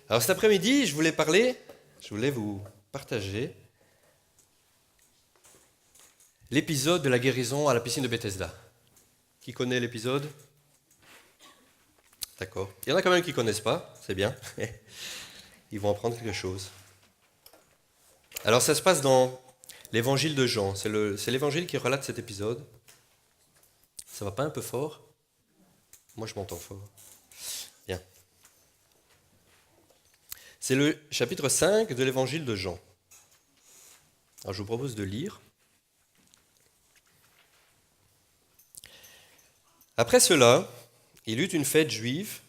Alors cet après-midi, je voulais vous partager l'épisode de la guérison à la piscine de Bethesda. Qui connaît l'épisode? D'accord. Il y en a quand même qui ne connaissent pas, c'est bien. Ils vont apprendre quelque chose. Alors ça se passe dans l'évangile de Jean. C'est l'évangile qui relate cet épisode. Ça va pas un peu fort? Moi je m'entends fort. Bien. C'est le chapitre 5 de l'évangile de Jean. Alors je vous propose de lire. Après cela, il eut une fête juive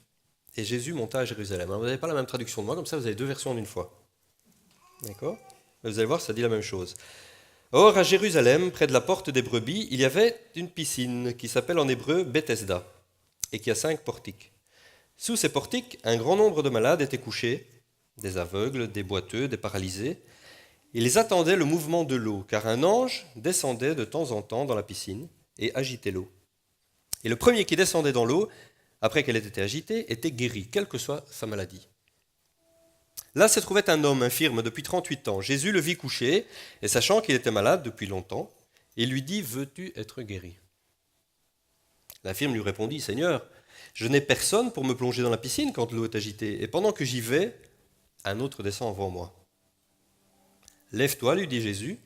et Jésus monta à Jérusalem. Alors vous n'avez pas la même traduction de moi, comme ça vous avez deux versions d'une fois. D'accord? Vous allez voir, ça dit la même chose. Or, à Jérusalem, près de la porte des brebis, il y avait une piscine qui s'appelle en hébreu Bethesda et qui a 5 portiques. Sous ces portiques, un grand nombre de malades étaient couchés, des aveugles, des boiteux, des paralysés. Ils attendaient le mouvement de l'eau, car un ange descendait de temps en temps dans la piscine et agitait l'eau. Et le premier qui descendait dans l'eau, après qu'elle ait été agitée, était guéri, quelle que soit sa maladie. Là se trouvait un homme infirme depuis 38 ans. Jésus le vit couché, et sachant qu'il était malade depuis longtemps, il lui dit « Veux-tu être guéri ?» L'infirme lui répondit « Seigneur, je n'ai personne pour me plonger dans la piscine quand l'eau est agitée, et pendant que j'y vais, un autre descend avant moi. » « Lève-toi, lui dit Jésus,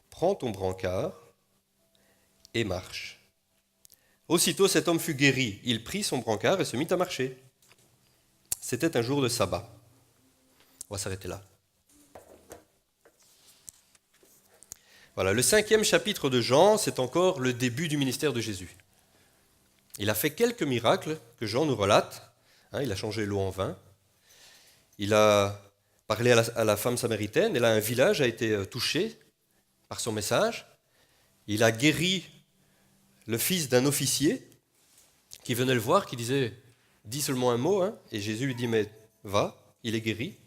prends ton brancard et marche. » Aussitôt cet homme fut guéri, il prit son brancard et se mit à marcher. C'était un jour de sabbat. On va s'arrêter là. Voilà, le 5e chapitre de Jean, c'est encore le début du ministère de Jésus. Il a fait quelques miracles que Jean nous relate. Il a changé l'eau en vin. Il a parlé à la femme samaritaine, et là un village a été touché par son message. Il a guéri le fils d'un officier qui venait le voir, qui disait « Dis seulement un mot », et Jésus lui dit « Mais va, il est guéri ».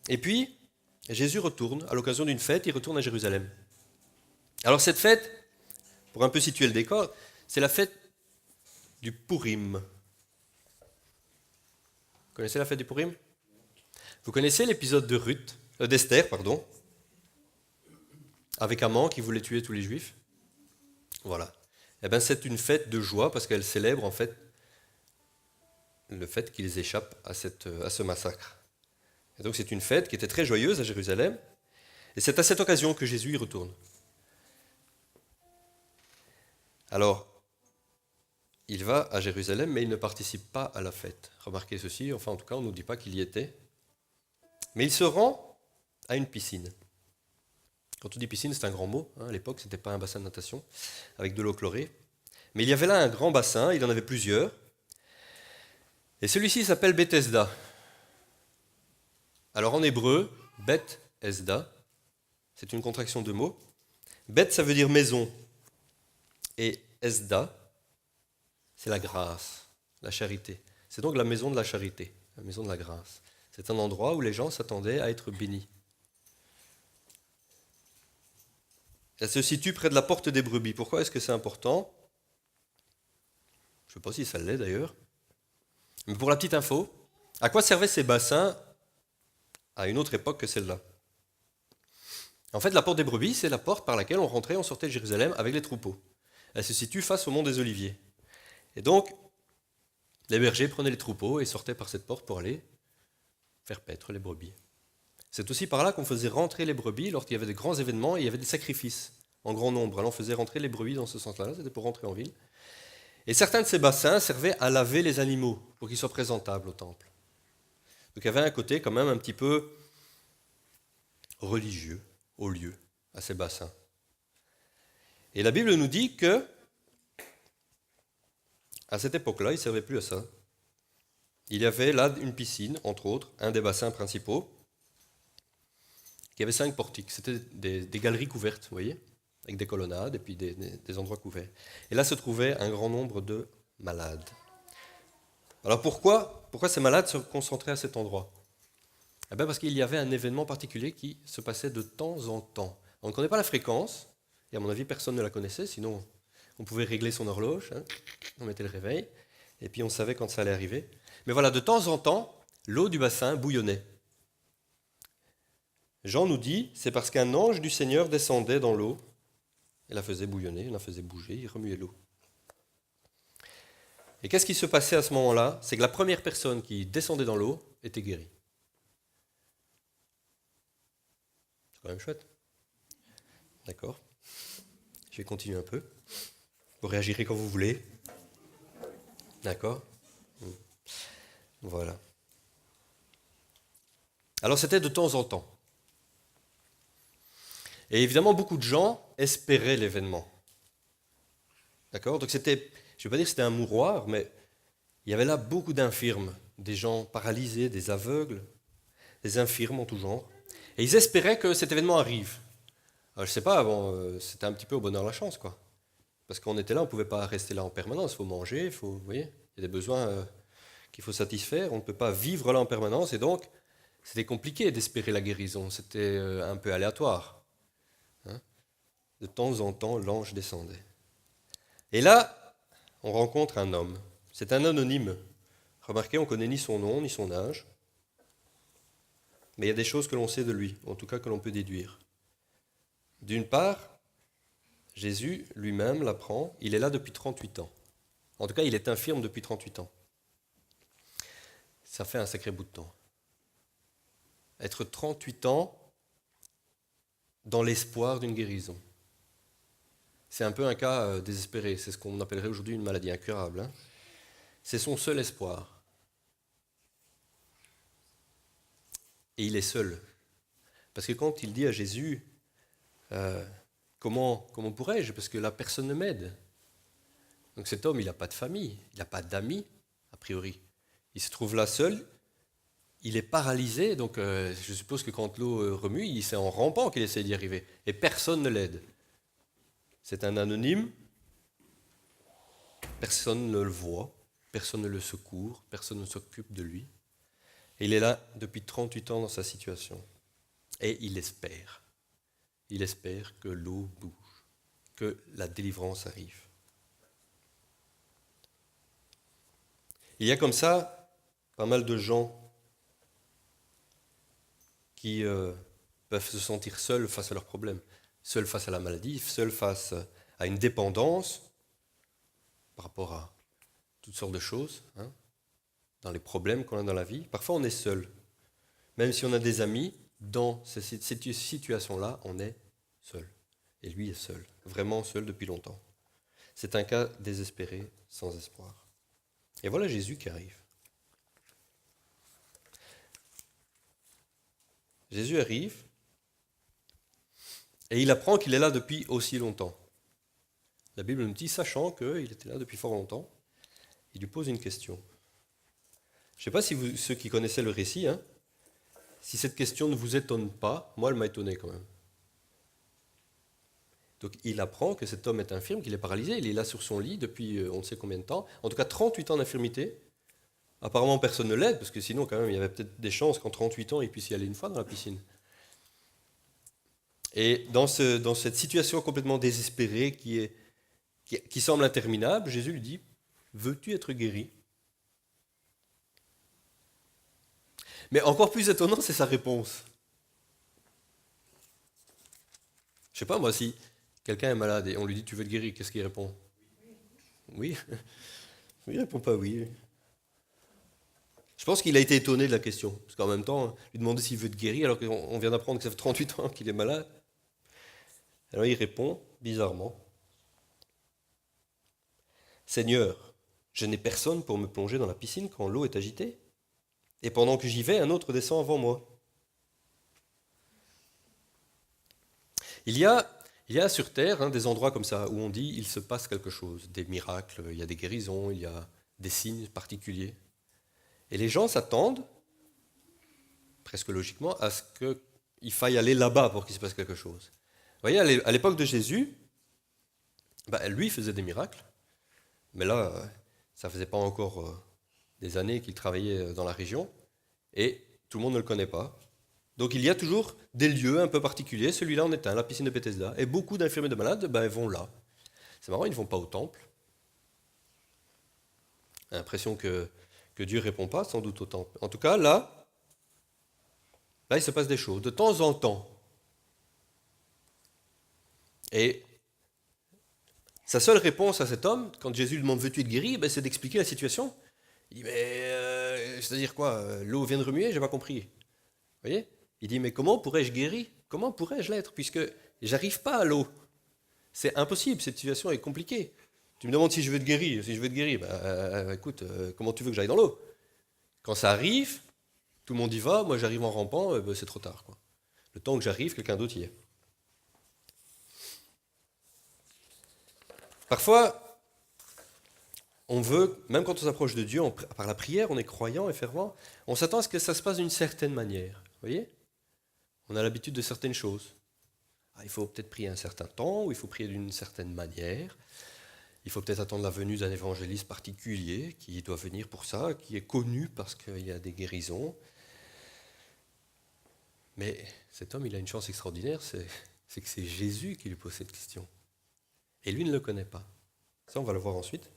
Et puis, Jésus retourne, à l'occasion d'une fête, il retourne à Jérusalem. Alors cette fête, pour un peu situer le décor, c'est la fête du Pourim. Vous connaissez la fête du Pourim? Vous connaissez l'épisode d'Esther, avec Haman qui voulait tuer tous les Juifs? Voilà. Eh bien, c'est une fête de joie parce qu'elle célèbre en fait le fait qu'ils échappent à ce massacre. Et donc c'est une fête qui était très joyeuse à Jérusalem, et c'est à cette occasion que Jésus y retourne. Alors, il va à Jérusalem, mais il ne participe pas à la fête. Remarquez ceci, enfin en tout cas on ne nous dit pas qu'il y était. Mais il se rend à une piscine. Quand on dit piscine, c'est un grand mot. À l'époque, ce n'était pas un bassin de natation avec de l'eau chlorée. Mais il y avait là un grand bassin, il en avait plusieurs. Et celui-ci s'appelle Bethesda. Alors en hébreu, Beth Esda, c'est une contraction de mots. Beth, ça veut dire maison. Et Esda, c'est la grâce, la charité. C'est donc la maison de la charité, la maison de la grâce. C'est un endroit où les gens s'attendaient à être bénis. Elle se situe près de la porte des brebis. Pourquoi est-ce que c'est important? Je ne sais pas si ça l'est d'ailleurs. Mais pour la petite info, à quoi servaient ces bassins à une autre époque que celle-là? En fait, la porte des brebis, c'est la porte par laquelle on rentrait, on sortait de Jérusalem avec les troupeaux. Elle se situe face au mont des Oliviers. Et donc, les bergers prenaient les troupeaux et sortaient par cette porte pour aller faire paître les brebis. C'est aussi par là qu'on faisait rentrer les brebis lorsqu'il y avait des grands événements et il y avait des sacrifices en grand nombre. Alors on faisait rentrer les brebis dans ce sens-là, c'était pour rentrer en ville. Et certains de ces bassins servaient à laver les animaux pour qu'ils soient présentables au temple. Donc il y avait un côté quand même un petit peu religieux au lieu, à ces bassins. Et la Bible nous dit que à cette époque-là, il ne servait plus à ça. Il y avait là une piscine, entre autres, un des bassins principaux, qui avait 5 portiques. C'était des galeries couvertes, vous voyez, avec des colonnades et puis des endroits couverts. Et là se trouvait un grand nombre de malades. Alors pourquoi ces malades se concentraient à cet endroit? Eh bien parce qu'il y avait un événement particulier qui se passait de temps en temps. On ne connaît pas la fréquence, et à mon avis personne ne la connaissait, sinon on pouvait régler son horloge, on mettait le réveil. Et puis on savait quand ça allait arriver. Mais voilà, de temps en temps, l'eau du bassin bouillonnait. Jean nous dit, c'est parce qu'un ange du Seigneur descendait dans l'eau, et la faisait bouillonner, il la faisait bouger, il remuait l'eau. Et qu'est-ce qui se passait à ce moment-là? C'est que la première personne qui descendait dans l'eau était guérie. C'est quand même chouette. D'accord? Je vais continuer un peu. Vous réagirez quand vous voulez. D'accord? Voilà. Alors c'était de temps en temps. Et évidemment, beaucoup de gens espéraient l'événement. D'accord? Donc c'était, je ne vais pas dire que c'était un mouroir, mais il y avait là beaucoup d'infirmes, des gens paralysés, des aveugles, des infirmes en tout genre. Et ils espéraient que cet événement arrive. Alors, je ne sais pas, bon, c'était un petit peu au bonheur la chance, quoi. Parce qu'on était là, on ne pouvait pas rester là en permanence. Il faut manger, vous voyez, il y a des besoins qu'il faut satisfaire. On ne peut pas vivre là en permanence. Et donc, c'était compliqué d'espérer la guérison. C'était un peu aléatoire. Hein. De temps en temps, l'ange descendait. Et là, on rencontre un homme. C'est un anonyme. Remarquez, on ne connaît ni son nom, ni son âge. Mais il y a des choses que l'on sait de lui, en tout cas que l'on peut déduire. D'une part, Jésus lui-même l'apprend, il est là depuis 38 ans. En tout cas, il est infirme depuis 38 ans. Ça fait un sacré bout de temps. Être 38 ans dans l'espoir d'une guérison. C'est un peu un cas désespéré, c'est ce qu'on appellerait aujourd'hui une maladie incurable. Hein. C'est son seul espoir. Et il est seul. Parce que quand il dit à Jésus, comment pourrais-je? Parce que là, personne ne m'aide. Donc cet homme, il n'a pas de famille, il n'a pas d'amis, a priori. Il se trouve là seul, il est paralysé, donc je suppose que quand l'eau remue, c'est en rampant qu'il essaie d'y arriver. Et personne ne l'aide. C'est un anonyme, personne ne le voit, personne ne le secourt, personne ne s'occupe de lui. Et il est là depuis 38 ans dans sa situation. Et il espère. Il espère que l'eau bouge, que la délivrance arrive. Il y a comme ça pas mal de gens qui peuvent se sentir seuls face à leurs problèmes, seuls face à la maladie, seuls face à une dépendance par rapport à toutes sortes de choses, hein, dans les problèmes qu'on a dans la vie. Parfois on est seul. Même si on a des amis, dans cette situation-là, on est seul. Et lui est seul, vraiment seul depuis longtemps. C'est un cas désespéré, sans espoir. Et voilà Jésus qui arrive. Jésus arrive et il apprend qu'il est là depuis aussi longtemps. La Bible nous dit, sachant qu'il était là depuis fort longtemps, il lui pose une question. Je ne sais pas si ceux qui connaissaient le récit, hein, si cette question ne vous étonne pas, moi elle m'a étonné quand même. Donc il apprend que cet homme est infirme, qu'il est paralysé, il est là sur son lit depuis on ne sait combien de temps, en tout cas 38 ans d'infirmité. Apparemment personne ne l'aide, parce que sinon quand même il y avait peut-être des chances qu'en 38 ans il puisse y aller une fois dans la piscine. Et dans cette situation complètement désespérée qui semble interminable, Jésus lui dit, veux-tu être guéri? Mais encore plus étonnant, c'est sa réponse. Je sais pas moi, si quelqu'un est malade et on lui dit tu veux être guéri, qu'est-ce qu'il répond? Oui. Oui, il répond pas oui. Je pense qu'il a été étonné de la question. Parce qu'en même temps, lui demander s'il veut être guéri alors qu'on vient d'apprendre que ça fait 38 ans qu'il est malade. Alors il répond, bizarrement, Seigneur, je n'ai personne pour me plonger dans la piscine quand l'eau est agitée. Et pendant que j'y vais, un autre descend avant moi. Il y a sur Terre des endroits comme ça où on dit il se passe quelque chose, des miracles, il y a des guérisons, il y a des signes particuliers. Et les gens s'attendent, presque logiquement, à ce qu'il faille aller là-bas pour qu'il se passe quelque chose. Vous voyez, à l'époque de Jésus, lui faisait des miracles, mais là, ça ne faisait pas encore des années qu'il travaillait dans la région, et tout le monde ne le connaît pas. Donc il y a toujours des lieux un peu particuliers, celui-là en est un, la piscine de Bethesda, et beaucoup d'infirmiers de malades vont là. C'est marrant, ils ne vont pas au temple. l'impression que Dieu ne répond pas, sans doute autant. En tout cas, là, il se passe des choses, de temps en temps. Et sa seule réponse à cet homme, quand Jésus lui demande « veux-tu être guéri ?», c'est d'expliquer la situation. Il dit « mais c'est-à-dire quoi, l'eau vient de remuer, j'ai pas compris. » Vous voyez ? Il dit « mais comment pourrais-je guérir ? Comment pourrais-je l'être, puisque j'arrive pas à l'eau ? C'est impossible, cette situation est compliquée. Tu me demandes si je veux te guérir. Si je veux te guérir, écoute, comment tu veux que j'aille dans l'eau ? Quand ça arrive, tout le monde y va, moi j'arrive en rampant, c'est trop tard, quoi. Le temps que j'arrive, quelqu'un d'autre y est. Parfois, on veut, même quand on s'approche de Dieu, par la prière, on est croyant et fervent, on s'attend à ce que ça se passe d'une certaine manière. Vous voyez ? On a l'habitude de certaines choses. Il faut peut-être prier un certain temps, ou il faut prier d'une certaine manière. Il faut peut-être attendre la venue d'un évangéliste particulier qui doit venir pour ça, qui est connu parce qu'il y a des guérisons. Mais cet homme, il a une chance extraordinaire, c'est que c'est Jésus qui lui pose cette question. Et lui ne le connaît pas. Ça, on va le voir ensuite.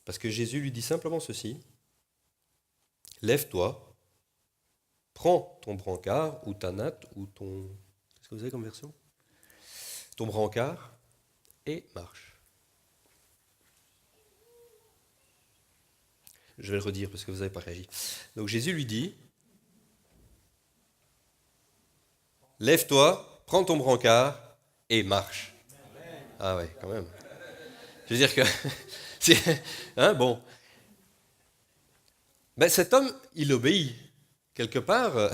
Parce que Jésus lui dit simplement ceci. Lève-toi, prends ton brancard ou ta natte ou ton... Qu'est-ce que vous avez comme version ? Ton brancard et marche. Je vais le redire parce que vous n'avez pas réagi. Donc Jésus lui dit, lève-toi, prends ton brancard et marche. Ah ouais, quand même. Je veux dire que... bon. Cet homme, il obéit. Quelque part,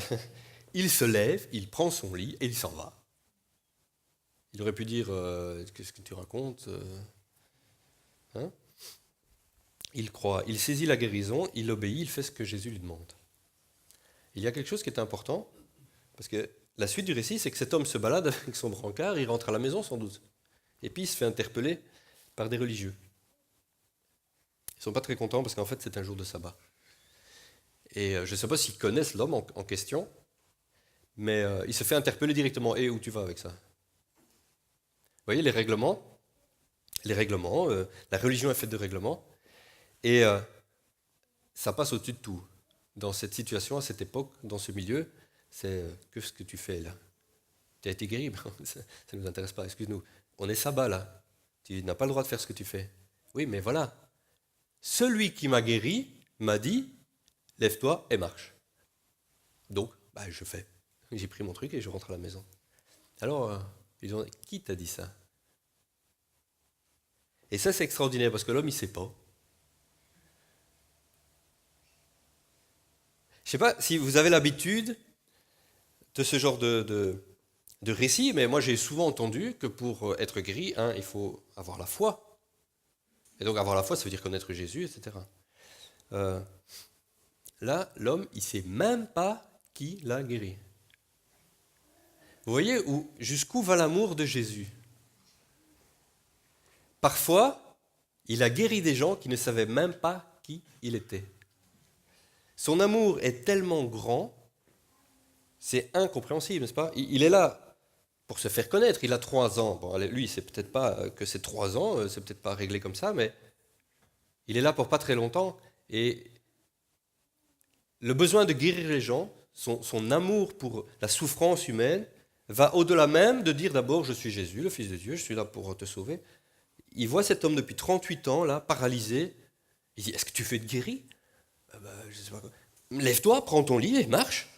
il se lève, il prend son lit et il s'en va. Il aurait pu dire, qu'est-ce que tu racontes ? Il croit, il saisit la guérison, il obéit, il fait ce que Jésus lui demande. Il y a quelque chose qui est important, parce que la suite du récit, c'est que cet homme se balade avec son brancard, il rentre à la maison sans doute, et puis il se fait interpeller par des religieux. Ils ne sont pas très contents parce qu'en fait c'est un jour de sabbat. Et je ne sais pas s'ils connaissent l'homme en question, mais il se fait interpeller directement. Et où tu vas avec ça ? Vous voyez, les règlements, la religion est faite de règlements, et ça passe au-dessus de tout. Dans cette situation, à cette époque, dans ce milieu, c'est qu'est-ce que tu fais là ? Tu as été guéri ? Ça ne nous intéresse pas, excuse-nous. On est sabbat là. Tu n'as pas le droit de faire ce que tu fais. Oui, mais voilà. Celui qui m'a guéri m'a dit, lève-toi et marche. Donc, je fais. J'ai pris mon truc et je rentre à la maison. Alors, ils ont dit, qui t'a dit ça ? Et ça, c'est extraordinaire parce que l'homme, il ne sait pas. Je ne sais pas si vous avez l'habitude de ce genre de récit, mais moi j'ai souvent entendu que pour être guéri, il faut avoir la foi. Et donc avoir la foi, ça veut dire connaître Jésus, etc. Là, l'homme, il ne sait même pas qui l'a guéri. Vous voyez jusqu'où va l'amour de Jésus ? Parfois, il a guéri des gens qui ne savaient même pas qui il était. Son amour est tellement grand, c'est incompréhensible, n'est-ce pas ? Il est là pour se faire connaître. Il a 3 ans. Bon, lui, c'est peut-être pas que c'est 3 ans, c'est peut-être pas réglé comme ça, mais il est là pour pas très longtemps. Et le besoin de guérir les gens, son amour pour la souffrance humaine, va au-delà même de dire d'abord, je suis Jésus, le Fils de Dieu, je suis là pour te sauver. Il voit cet homme depuis 38 ans, là, paralysé. Il dit, est-ce que tu veux être guéri ? Je sais pas quoi. Lève-toi, prends ton lit et marche.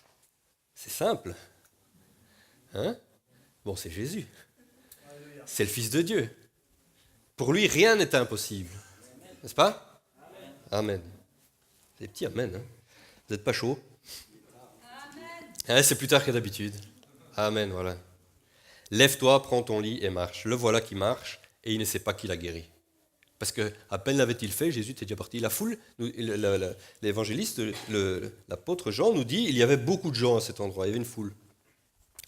C'est simple. Bon, c'est Jésus. C'est le Fils de Dieu. Pour lui, rien n'est impossible. N'est-ce pas ? Amen. C'est des petits amen. Vous n'êtes pas chaud ? C'est plus tard que d'habitude. Amen, voilà. Lève-toi, prends ton lit et marche. Le voilà qui marche et il ne sait pas qui l'a guéri. Parce que à peine l'avait-il fait, Jésus était déjà parti. La foule, l'évangéliste, l'apôtre Jean nous dit, il y avait beaucoup de gens à cet endroit, il y avait une foule.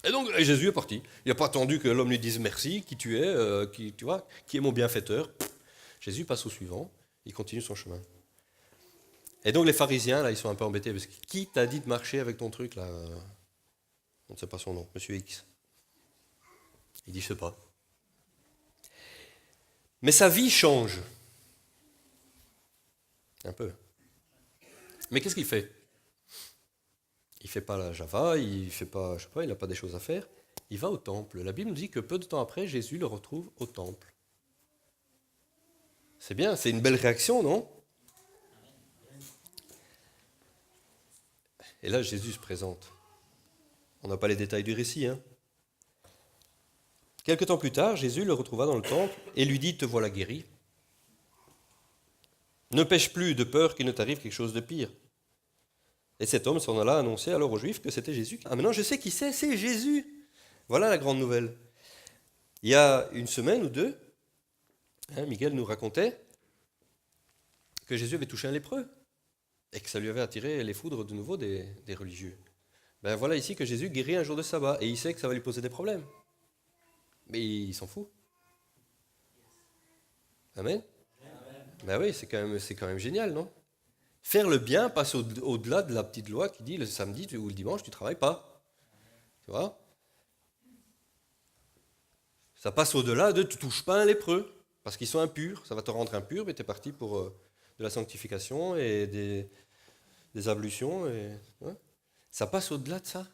Et donc Jésus est parti. Il n'a pas attendu que l'homme lui dise merci, qui tu es, qui est mon bienfaiteur. Jésus passe au suivant, il continue son chemin. Et donc les pharisiens, là, ils sont un peu embêtés, parce que qui t'a dit de marcher avec ton truc, là ? On ne sait pas son nom, Monsieur X. Il dit, je ne sais pas. Mais sa vie change. Un peu. Mais qu'est-ce qu'il fait? Il fait pas la Java, il fait pas, je sais pas, il n'a pas des choses à faire. Il va au temple. La Bible nous dit que peu de temps après, Jésus le retrouve au temple. C'est bien, c'est une belle réaction, non? Et là, Jésus se présente. On n'a pas les détails du récit, hein. Quelque temps plus tard, Jésus le retrouva dans le temple et lui dit, te voilà guéri. Ne pêche plus de peur qu'il ne t'arrive quelque chose de pire. Et cet homme s'en alla annoncer alors aux Juifs que c'était Jésus. Ah, maintenant je sais qui c'est Jésus. Voilà la grande nouvelle. Il y a une semaine ou deux, Miguel nous racontait que Jésus avait touché un lépreux et que ça lui avait attiré les foudres de nouveau des religieux. Ben voilà ici que Jésus guérit un jour de sabbat et il sait que ça va lui poser des problèmes. Mais il s'en fout. Amen. Ben oui, c'est quand même génial, non? Faire le bien passe au-delà de la petite loi qui dit le samedi ou le dimanche, tu ne travailles pas. Tu vois? Ça passe au-delà de tu ne touches pas un lépreux, parce qu'ils sont impurs. Ça va te rendre impur, mais tu es parti pour de la sanctification et des ablutions. Ouais. Ça passe au-delà de ça.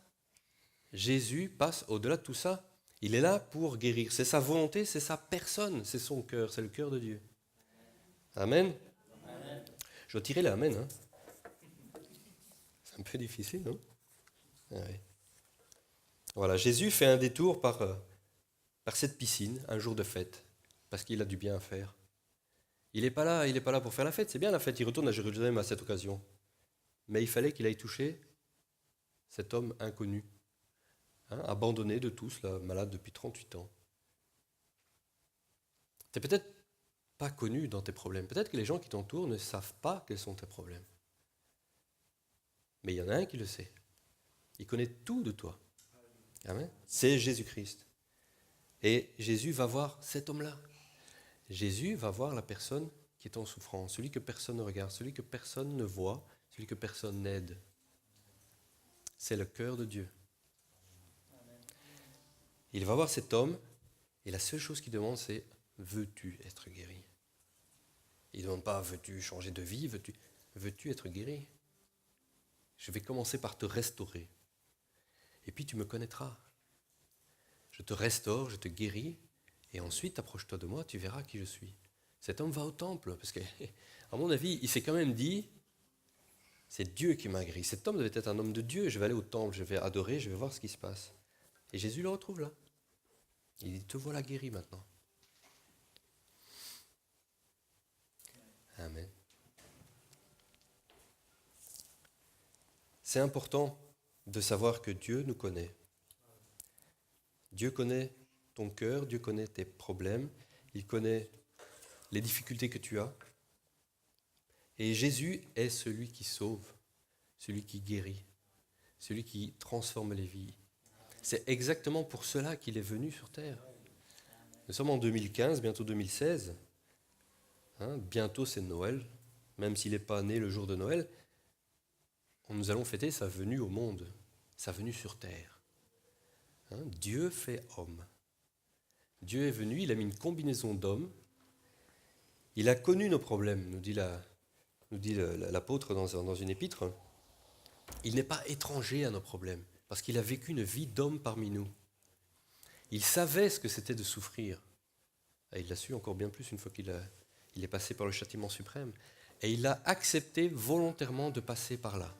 Jésus passe au-delà de tout ça. Il est là pour guérir. C'est sa volonté, c'est sa personne, c'est son cœur, c'est le cœur de Dieu. Amen. Je vais tirer les amen. Hein. C'est un peu difficile, non? Ah oui. Voilà, Jésus fait un détour par cette piscine, un jour de fête, parce qu'il a du bien à faire. Il n'est pas là pour faire la fête, c'est bien la fête, il retourne à Jérusalem à cette occasion. Mais il fallait qu'il aille toucher cet homme inconnu, abandonné de tous, là, malade depuis 38 ans. Tu n'es peut-être pas connu dans tes problèmes, peut-être que les gens qui t'entourent ne savent pas quels sont tes problèmes. Mais il y en a un qui le sait. Il connaît tout de toi. Amen. C'est Jésus-Christ. Et Jésus va voir cet homme-là. Jésus va voir la personne qui est en souffrance, celui que personne ne regarde, celui que personne ne voit, celui que personne n'aide. C'est le cœur de Dieu. Il va voir cet homme et la seule chose qu'il demande, c'est « veux-tu être guéri ?» Il ne demande pas « veux-tu changer de vie ?» Veux-tu être guéri? Je vais commencer par te restaurer. Et puis tu me connaîtras. Je te restaure, je te guéris, et ensuite approche-toi de moi, tu verras qui je suis. Cet homme va au temple, parce que, à mon avis, il s'est quand même dit, c'est Dieu qui m'a guéri. Cet homme devait être un homme de Dieu, je vais aller au temple, je vais adorer, je vais voir ce qui se passe. Et Jésus le retrouve là. Il dit, te voilà guéri maintenant. Amen. C'est important de savoir que Dieu nous connaît. Dieu connaît ton cœur, Dieu connaît tes problèmes, il connaît les difficultés que tu as. Et Jésus est celui qui sauve, celui qui guérit, celui qui transforme les vies. C'est exactement pour cela qu'il est venu sur terre. Nous sommes en 2015, bientôt 2016. Bientôt c'est Noël, même s'il n'est pas né le jour de Noël. Nous allons fêter sa venue au monde, sa venue sur terre. Dieu fait homme. Dieu est venu, il a mis une combinaison d'hommes. Il a connu nos problèmes, nous dit l'apôtre dans une épître. Il n'est pas étranger à nos problèmes, parce qu'il a vécu une vie d'homme parmi nous. Il savait ce que c'était de souffrir. Et il l'a su encore bien plus une fois qu'il est passé par le châtiment suprême. Et il a accepté volontairement de passer par là.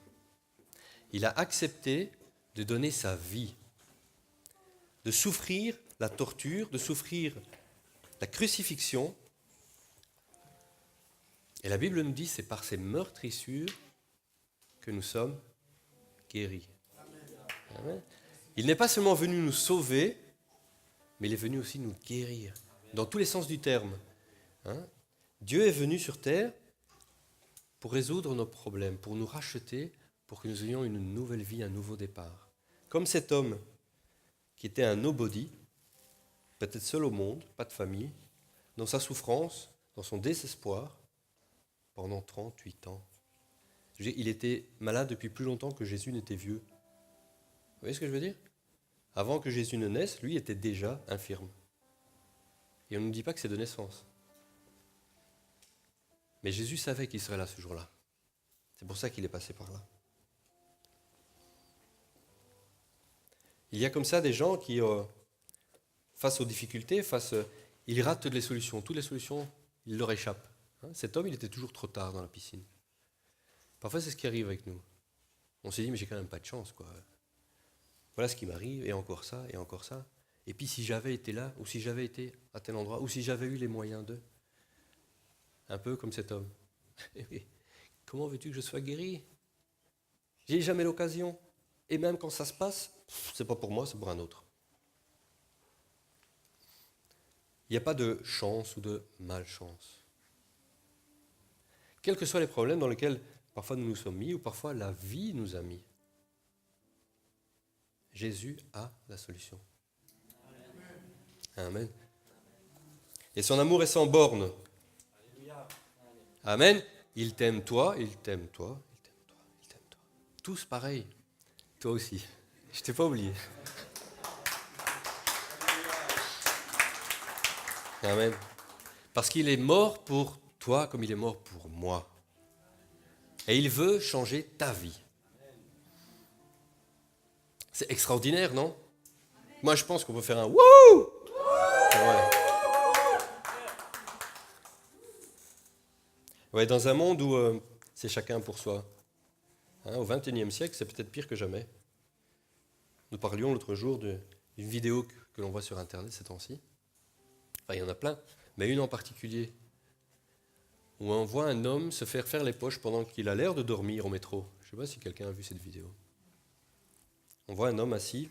Il a accepté de donner sa vie, de souffrir la torture, de souffrir la crucifixion. Et la Bible nous dit, c'est par ces meurtrissures que nous sommes guéris. Amen. Il n'est pas seulement venu nous sauver, mais il est venu aussi nous guérir, dans tous les sens du terme. Dieu est venu sur terre pour résoudre nos problèmes, pour nous racheter, pour que nous ayons une nouvelle vie, un nouveau départ. Comme cet homme qui était un nobody, peut-être seul au monde, pas de famille, dans sa souffrance, dans son désespoir, pendant 38 ans. Il était malade depuis plus longtemps que Jésus n'était vieux. Vous voyez ce que je veux dire? Avant que Jésus ne naisse, lui était déjà infirme. Et on ne nous dit pas que c'est de naissance. Mais Jésus savait qu'il serait là ce jour-là. C'est pour ça qu'il est passé par là. Il y a comme ça des gens qui, face aux difficultés, ils ratent toutes les solutions. Toutes les solutions, ils leur échappent. Cet homme, il était toujours trop tard dans la piscine. Parfois, c'est ce qui arrive avec nous. On s'est dit, mais j'ai quand même pas de chance, quoi. Voilà ce qui m'arrive, et encore ça, et encore ça. Et puis si j'avais été là, ou si j'avais été à tel endroit, ou si j'avais eu les moyens d'eux. Un peu comme cet homme. Comment veux-tu que je sois guéri? J'ai jamais l'occasion. Et même quand ça se passe, c'est pas pour moi, c'est pour un autre. Il n'y a pas de chance ou de malchance. Quels que soient les problèmes dans lesquels parfois nous nous sommes mis, ou parfois la vie nous a mis, Jésus a la solution. Amen. Et son amour est sans borne. Amen. Il t'aime toi, il t'aime toi, il t'aime toi, il t'aime toi. Tous pareils. Toi aussi. Je t'ai pas oublié. Amen. Parce qu'il est mort pour toi comme il est mort pour moi. Et il veut changer ta vie. C'est extraordinaire, non? Moi, je pense qu'on peut faire un wouh! Ouais. Ouais, dans un monde où c'est chacun pour soi. Au XXIe siècle, c'est peut-être pire que jamais. Nous parlions l'autre jour d'une vidéo que l'on voit sur Internet ces temps-ci. Enfin, il y en a plein, mais une en particulier, où on voit un homme se faire les poches pendant qu'il a l'air de dormir au métro. Je ne sais pas si quelqu'un a vu cette vidéo. On voit un homme assis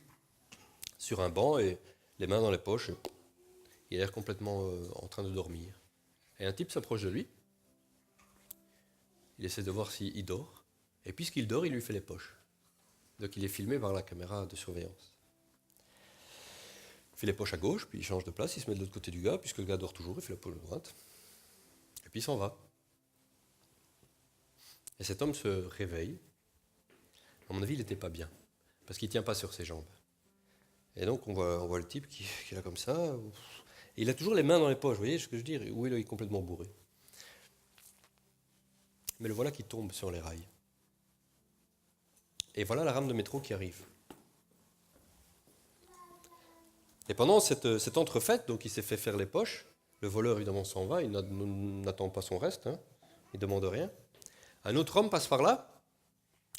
sur un banc et les mains dans les poches. Il a l'air complètement en train de dormir. Et un type s'approche de lui. Il essaie de voir s'il dort. Et puisqu'il dort, il lui fait les poches. Donc il est filmé par la caméra de surveillance. Il fait les poches à gauche, puis il change de place, il se met de l'autre côté du gars, puisque le gars dort toujours, il fait la poche à droite. Et puis il s'en va. Et cet homme se réveille. À mon avis, il n'était pas bien, parce qu'il ne tient pas sur ses jambes. Et donc on voit le type qui est là comme ça. Et il a toujours les mains dans les poches, vous voyez ce que je veux dire? Où il est complètement bourré. Mais le voilà qui tombe sur les rails. Et voilà la rame de métro qui arrive. Et pendant cette entrefaite, donc il s'est fait faire les poches, le voleur évidemment s'en va, il n'attend pas son reste, il ne demande rien. Un autre homme passe par là,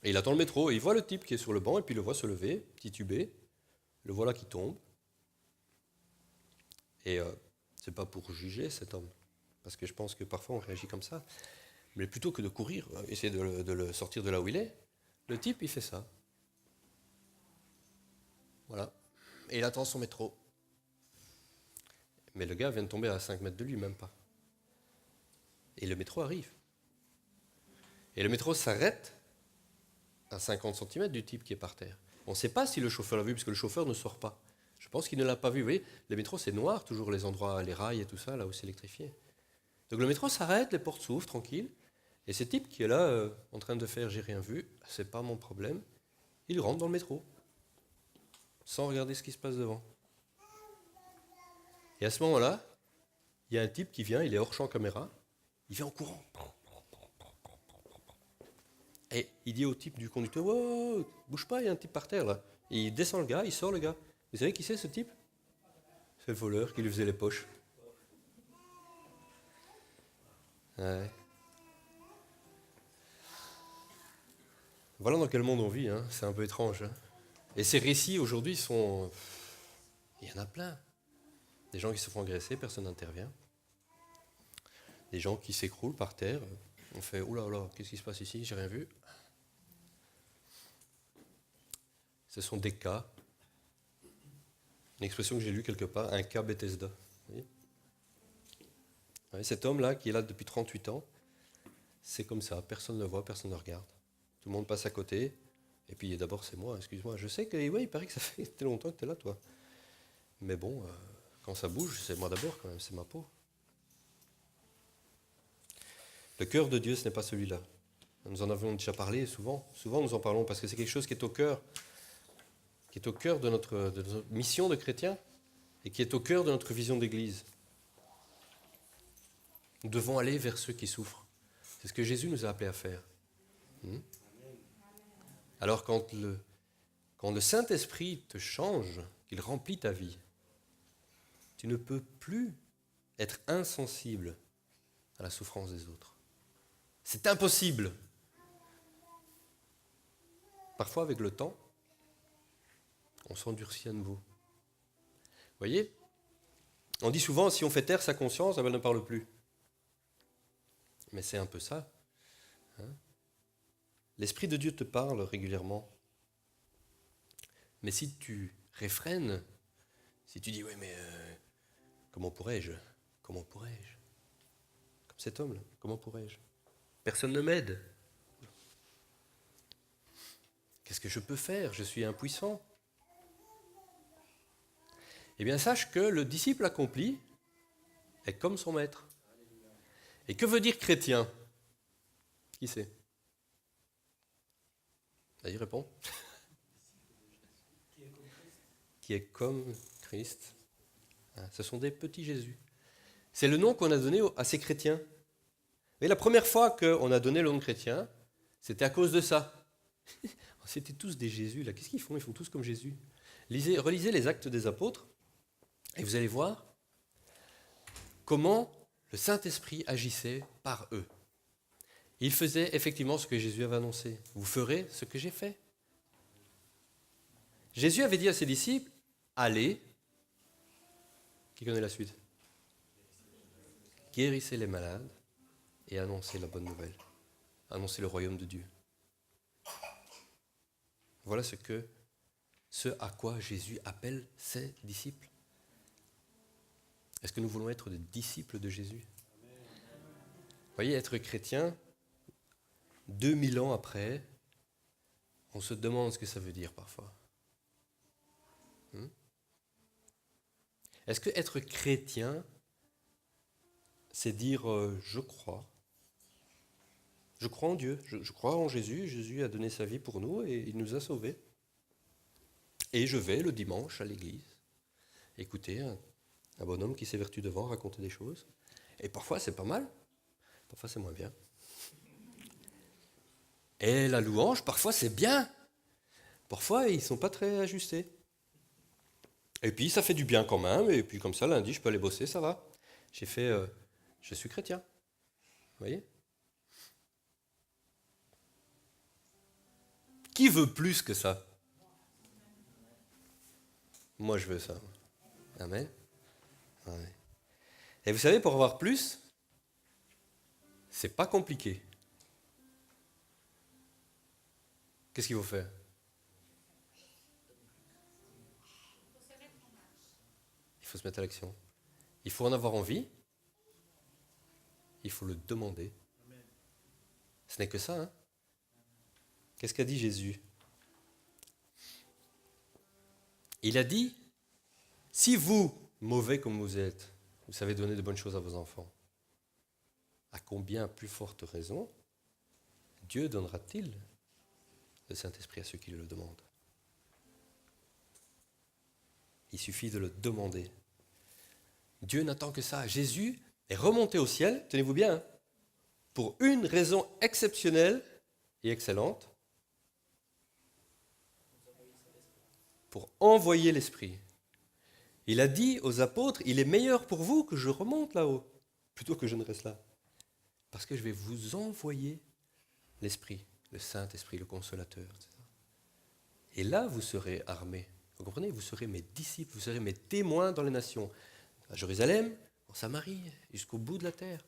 et il attend le métro, et il voit le type qui est sur le banc, et puis il le voit se lever, tituber, le voilà qui tombe. Et c'est pas pour juger cet homme, parce que je pense que parfois on réagit comme ça, mais plutôt que de courir, essayer de le sortir de là où il est, le type il fait ça. Voilà. Et il attend son métro. Mais le gars vient de tomber à 5 mètres de lui, même pas. Et le métro arrive. Et le métro s'arrête à 50 cm du type qui est par terre. On ne sait pas si le chauffeur l'a vu, parce que le chauffeur ne sort pas. Je pense qu'il ne l'a pas vu. Vous voyez, le métro, c'est noir, toujours les endroits, les rails et tout ça, là où c'est électrifié. Donc le métro s'arrête, les portes s'ouvrent, tranquille. Et ce type qui est là, en train de faire « j'ai rien vu », c'est pas mon problème, il rentre dans le métro, sans regarder ce qui se passe devant. Et à ce moment-là, il y a un type qui vient, il est hors champ caméra, il vient en courant. Et il dit au type du conducteur, wow, bouge pas, il y a un type par terre là. Et il descend le gars, il sort le gars. Vous savez qui c'est ce type? C'est le voleur qui lui faisait les poches. Ouais. Voilà dans quel monde on vit, c'est un peu étrange. Et ces récits aujourd'hui sont... Il y en a plein. Des gens qui se font agresser, personne n'intervient. Des gens qui s'écroulent par terre. On fait, oula, oula, qu'est-ce qui se passe ici? J'ai rien vu. Ce sont des cas. Une expression que j'ai lue quelque part, un cas Bethesda. Vous voyez, cet homme-là, qui est là depuis 38 ans, c'est comme ça. Personne ne le voit, personne ne le regarde. Tout le monde passe à côté. Et puis d'abord, c'est moi, excuse-moi. Je sais que, ouais, il paraît que ça fait tellement longtemps que tu es là, toi. Mais bon, quand ça bouge, c'est moi d'abord, quand même, c'est ma peau. Le cœur de Dieu, ce n'est pas celui-là. Nous en avons déjà parlé souvent. Souvent, nous en parlons parce que c'est quelque chose qui est au cœur de notre mission de chrétien et qui est au cœur de notre vision d'église. Nous devons aller vers ceux qui souffrent. C'est ce que Jésus nous a appelés à faire. Alors quand le Saint-Esprit te change, qu'il remplit ta vie, tu ne peux plus être insensible à la souffrance des autres. C'est impossible. Parfois, avec le temps, on s'endurcit à nouveau. Vous voyez, on dit souvent, si on fait taire sa conscience, elle ne parle plus. Mais c'est un peu ça. L'Esprit de Dieu te parle régulièrement. Mais si tu réfrènes, si tu dis, oui, mais comment pourrais-je Comment pourrais-je Comme cet homme-là, comment pourrais-je Personne ne m'aide. Qu'est-ce que je peux faire? Je suis impuissant. Eh bien, sache que le disciple accompli est comme son maître. Et que veut dire chrétien? Qui sait? Vas-y, réponds. Qui est comme Christ. Ce sont des petits Jésus. C'est le nom qu'on a donné à ces chrétiens. Mais la première fois qu'on a donné le nom de chrétien, c'était à cause de ça. C'était tous des Jésus, là. Qu'est-ce qu'ils font? Ils font tous comme Jésus. Relisez les Actes des Apôtres, et vous allez voir comment le Saint-Esprit agissait par eux. Ils faisaient effectivement ce que Jésus avait annoncé. Vous ferez ce que j'ai fait. Jésus avait dit à ses disciples, allez, qui connaît la suite? Guérissez les malades et annoncez la bonne nouvelle. Annoncez le royaume de Dieu. Voilà ce à quoi Jésus appelle ses disciples. Est-ce que nous voulons être des disciples de Jésus? Vous voyez, être chrétien, 2000 ans après, on se demande ce que ça veut dire parfois. Est-ce que être chrétien, c'est dire je crois en Dieu, je crois en Jésus, Jésus a donné sa vie pour nous et il nous a sauvés. Et je vais le dimanche à l'église écouter un bonhomme qui s'évertue devant raconter des choses. Et parfois c'est pas mal, parfois c'est moins bien. Et la louange, parfois c'est bien, parfois ils sont pas très ajustés. Et puis ça fait du bien quand même, et puis comme ça lundi je peux aller bosser, ça va. Je suis chrétien, vous voyez? Qui veut plus que ça? Moi, je veux ça. Amen. Ouais. Et vous savez, pour avoir plus, c'est pas compliqué. Qu'est-ce qu'il faut faire? Il faut se mettre à l'action. Il faut en avoir envie. Il faut le demander. Ce n'est que ça, hein? Qu'est-ce qu'a dit Jésus? Il a dit, si vous, mauvais comme vous êtes, vous savez donner de bonnes choses à vos enfants, à combien plus forte raison Dieu donnera-t-il le Saint-Esprit à ceux qui le demandent? Il suffit de le demander. Dieu n'attend que ça. Jésus est remonté au ciel, tenez-vous bien, hein, pour une raison exceptionnelle et excellente, pour envoyer l'Esprit. Il a dit aux apôtres, il est meilleur pour vous que je remonte là-haut, plutôt que je ne reste là. Parce que je vais vous envoyer l'Esprit, le Saint-Esprit, le Consolateur. Etc. Et là, vous serez armés. Vous comprenez? Vous serez mes disciples, vous serez mes témoins dans les nations. À Jérusalem, en Samarie, jusqu'au bout de la terre.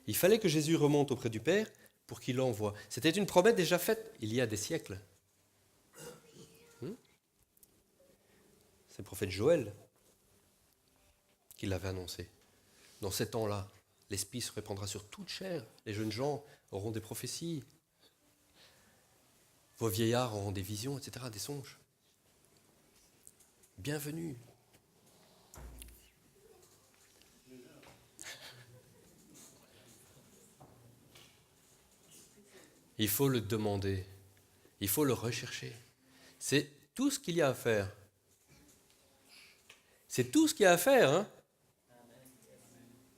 Il fallait que Jésus remonte auprès du Père pour qu'il l'envoie. C'était une promesse déjà faite il y a des siècles. C'est le prophète Joël qui l'avait annoncé. Dans ces temps-là, l'Esprit se répandra sur toute chair. Les jeunes gens auront des prophéties. Vos vieillards auront des visions, etc., des songes. Bienvenue. Il faut le demander. Il faut le rechercher. C'est tout ce qu'il y a à faire. C'est tout ce qu'il y a à faire. Hein?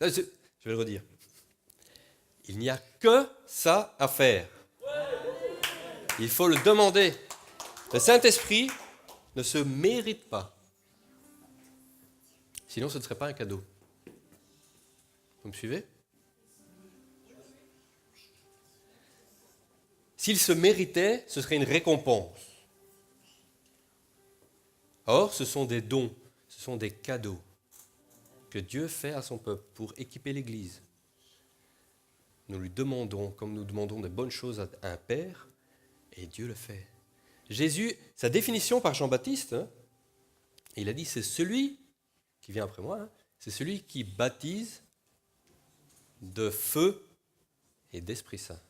Je vais le redire. Il n'y a que ça à faire. Il faut le demander. Le Saint-Esprit ne se mérite pas. Sinon, ce ne serait pas un cadeau. Vous me suivez? S'il se méritait, ce serait une récompense. Or, ce sont des dons, ce sont des cadeaux que Dieu fait à son peuple pour équiper l'Église. Nous lui demandons, comme nous demandons de bonnes choses à un Père, et Dieu le fait. Jésus, sa définition par Jean-Baptiste, il a dit, c'est celui qui vient après moi, c'est celui qui baptise de feu et d'Esprit Saint.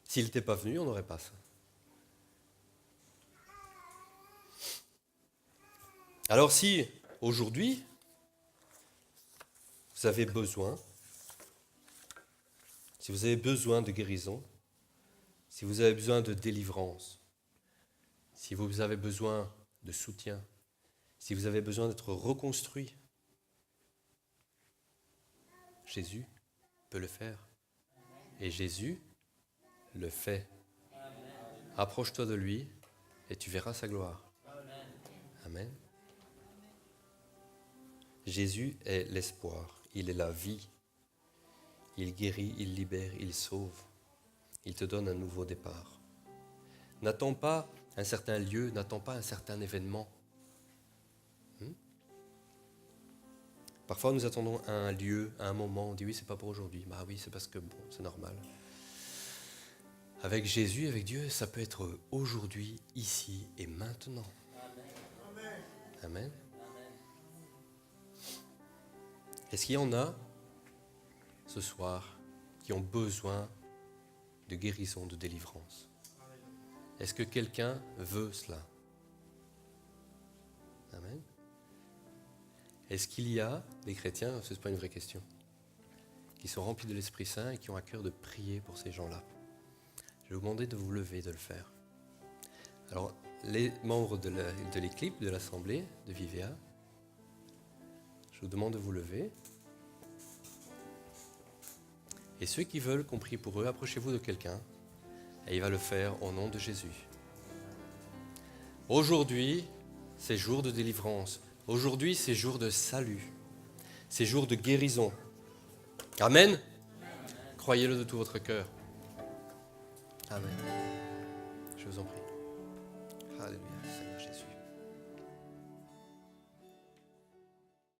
S'il n'était pas venu, on n'aurait pas ça. Alors si, aujourd'hui, vous avez besoin, si vous avez besoin de guérison, si vous avez besoin de délivrance, si vous avez besoin de soutien, si vous avez besoin d'être reconstruit, Jésus peut le faire. Et Jésus le fait. Approche-toi de lui et tu verras sa gloire. Amen. Jésus est l'espoir, il est la vie. Il guérit, il libère, il sauve. Il te donne un nouveau départ. N'attends pas un certain lieu, n'attends pas un certain événement. Parfois nous attendons à un lieu, à un moment, on dit oui, c'est pas pour aujourd'hui. Bah oui, c'est parce que bon, c'est normal. Avec Jésus, avec Dieu, ça peut être aujourd'hui, ici et maintenant. Amen. Amen. Est-ce qu'il y en a ce soir qui ont besoin de guérison, de délivrance? Est-ce que quelqu'un veut cela? Amen. Est-ce qu'il y a des chrétiens, ce n'est pas une vraie question, qui sont remplis de l'Esprit Saint et qui ont à cœur de prier pour ces gens-là? Je vais vous demander de vous lever, de le faire. Alors, les membres de l'équipe, de l'Assemblée de Vivea, je vous demande de vous lever. Et ceux qui veulent qu'on prie pour eux, approchez-vous de quelqu'un et il va le faire au nom de Jésus. Aujourd'hui, c'est jour de délivrance. Aujourd'hui, c'est jour de salut. C'est jour de guérison. Amen. Amen. Croyez-le de tout votre cœur. Amen. Je vous en prie. Alléluia.